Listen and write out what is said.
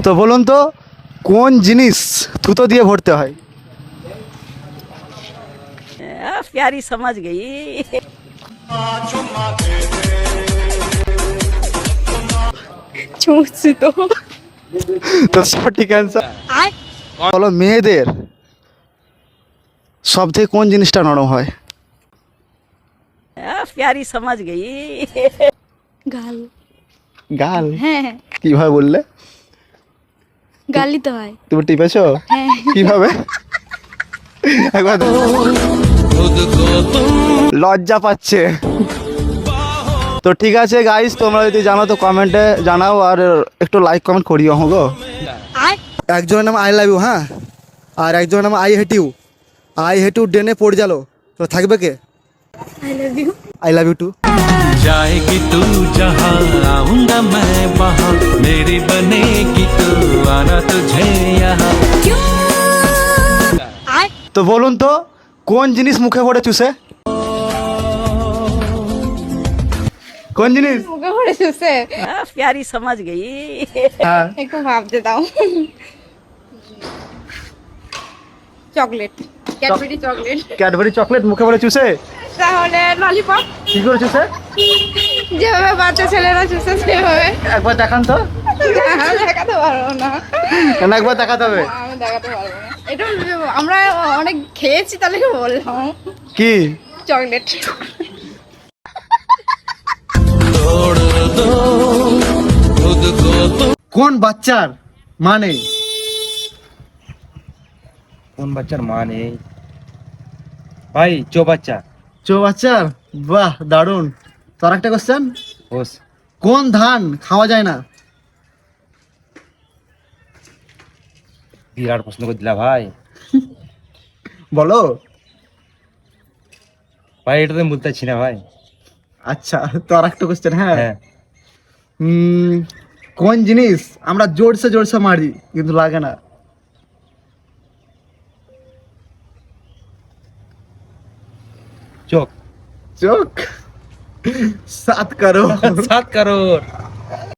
তো বলুন তো কোন জিনিস থুতো দিয়ে ভরতে হয়? प्यारी समझ गई। চুমুচ্ছি তো। তো সঠিক অ্যান্সার বলো, মেয়েদের সব থেকে কোন জিনিসটা নরম হয়? प्यारी समझ गई। গাল। গাল? হ্যাঁ, কিভাবে বললে? গালই তো হয়। তুমি টিপেছো হ্যাঁ। কিভাবে? একবার লজ্জা পাচ্ছে। তো ঠিক আছে গাইস, তোমরা যদি জানো তো কমেন্টে জানাও, আর একটু লাইক কমেন্ট করিও গো। একজনের নাম আই লাভ ইউ, হ্যাঁ, আর একজনের নাম I hate you. I hate you ডেনে পড়ে গেল, তো থাকবে কে? I love you. I love you too. जाएगी तू जहाँ आऊंगा मैं वहाँ मेरी बनेगी तू आना तुझे यहाँ। তো বলুন তো কোন জিনিস মুখে ভরে চুষে? কোন জিনিস? মুখে ভরে চুষে? प्यारी समझ गई। হ্যাঁ, একটু ভাবতে দাও। Chocolate, Cadbury chocolate. Cadbury chocolate মুখে ভরে চুষে? তাহলে ললিপপ। কি করে চুষে? যেভাবে বাচ্চা ছেলেরা চুষে সেভাবে। একবার দেখান তো। দেখাতে পারবো না। কেন, একবার দেখাতে হবে। আমি দেখাতে পারবো না। এটা আমরা অনেক খেয়েছি, তাহলে কি বললাম। কি? চকলেট। কোন বাচ্চার মানে? কোন বাচ্চার মা নেই ভাই? চো বাচ্চা। চো বাচ্চার? বাহ, দারুণ। তো আরেকটা কোশ্চেন, হোস। কোন ধান খাওয়া যায় না? বিরাট প্রশ্ন করে দিলা ভাই। বলো। ভাই এটা তো আমি বলতে পারছি না ভাই। আচ্ছা, তো আরেকটা কোশ্চেন, হ্যাঁ। হ্যাঁ, কোন জিনিস আমরা জোরসে জোরসে মারি কিন্তু লাগে না? চোখ। চোখ? 7 করোড়। 7 কারোর।